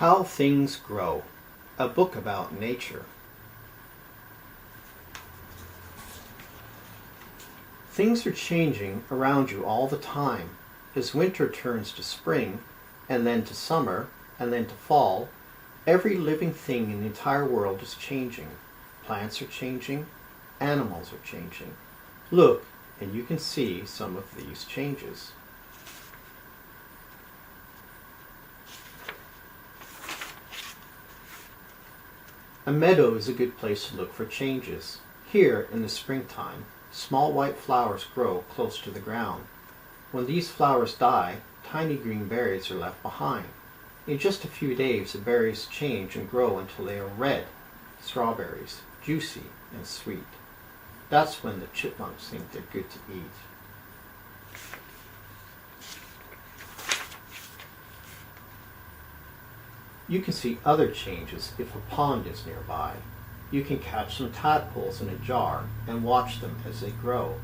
How Things Grow, a book about nature. Things are changing around you all the time. As winter turns to spring, and then to summer, and then to fall, every living thing in the entire world is changing. Plants are changing, animals are changing. Look, and you can see some of these changes. A meadow is a good place to look for changes. Here, in the springtime, small white flowers grow close to the ground. When these flowers die, tiny green berries are left behind. In just a few days, the berries change and grow until they are red, strawberries, juicy and sweet. That's when the chipmunks think they're good to eat. You can see other changes if a pond is nearby. You can catch some tadpoles in a jar and watch them as they grow.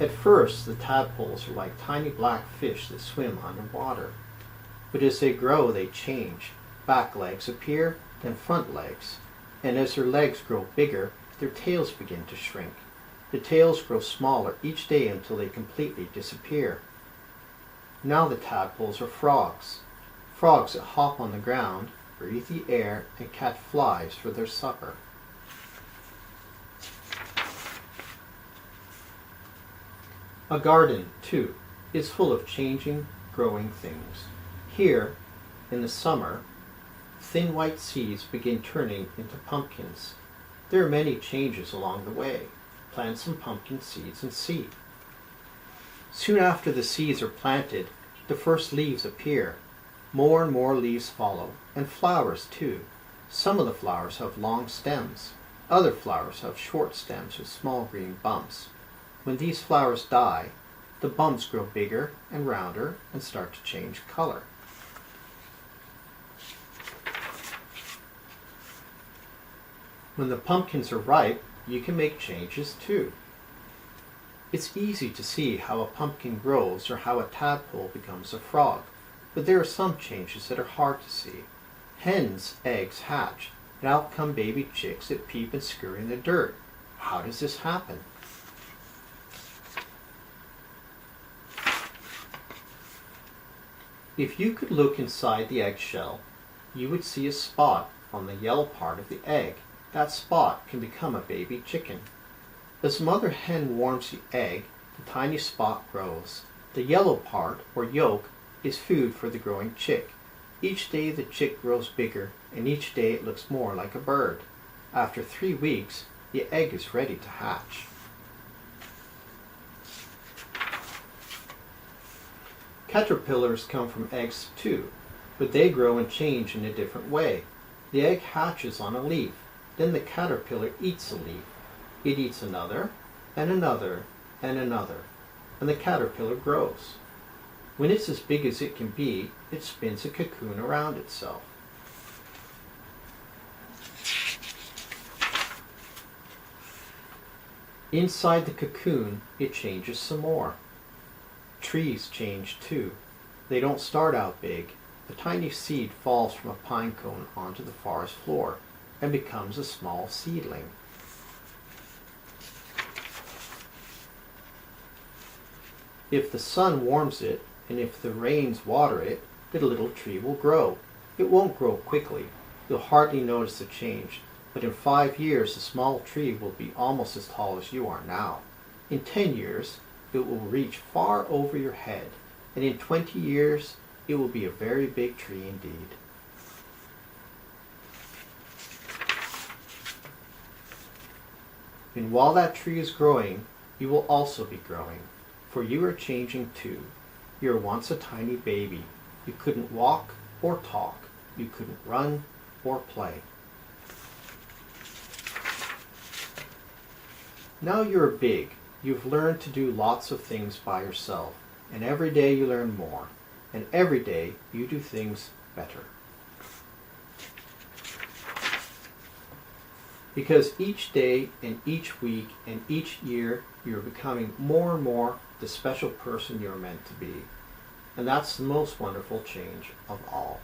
At first, the tadpoles are like tiny black fish that swim underwater. But as they grow, they change. Back legs appear, then front legs. And as their legs grow bigger, their tails begin to shrink. The tails grow smaller each day until they completely disappear. Now the tadpoles are frogs. Frogs that hop on the ground, breathe the air, and catch flies for their supper. A garden, too, is full of changing, growing things. Here, in the summer, thin white seeds begin turning into pumpkins. There are many changes along the way. Plant some pumpkin seeds and see. Soon after the seeds are planted, the first leaves appear. More and more leaves follow, and flowers too. Some of the flowers have long stems. Other flowers have short stems with small green bumps. When these flowers die, the bumps grow bigger and rounder and start to change color. When the pumpkins are ripe, you can make changes too. It's easy to see how a pumpkin grows or how a tadpole becomes a frog, but there are some changes that are hard to see. Hens' eggs hatch, and out come baby chicks that peep and scurry in the dirt. How does this happen? If you could look inside the eggshell, you would see a spot on the yellow part of the egg. That spot can become a baby chicken. As mother hen warms the egg, the tiny spot grows. The yellow part, or yolk, is food for the growing chick. Each day the chick grows bigger, and each day it looks more like a bird. After 3 weeks, the egg is ready to hatch. Caterpillars come from eggs too, but they grow and change in a different way. The egg hatches on a leaf. Then the caterpillar eats a leaf. It eats another, and another, and another, and the caterpillar grows. When it's as big as it can be, it spins a cocoon around itself. Inside the cocoon, it changes some more. Trees change too. They don't start out big. A tiny seed falls from a pine cone onto the forest floor and becomes a small seedling. If the sun warms it, and if the rains water it, the little tree will grow. It won't grow quickly. You'll hardly notice the change, but in 5 years the small tree will be almost as tall as you are now. In 10 years, it will reach far over your head, and in 20 years, it will be a very big tree indeed. And while that tree is growing, you will also be growing, for you are changing too. You were once a tiny baby. You couldn't walk or talk. You couldn't run or play. Now you're big. You've learned to do lots of things by yourself, and every day you learn more, and every day you do things better. Because each day and each week and each year you're becoming more and more the special person you're meant to be. And that's the most wonderful change of all.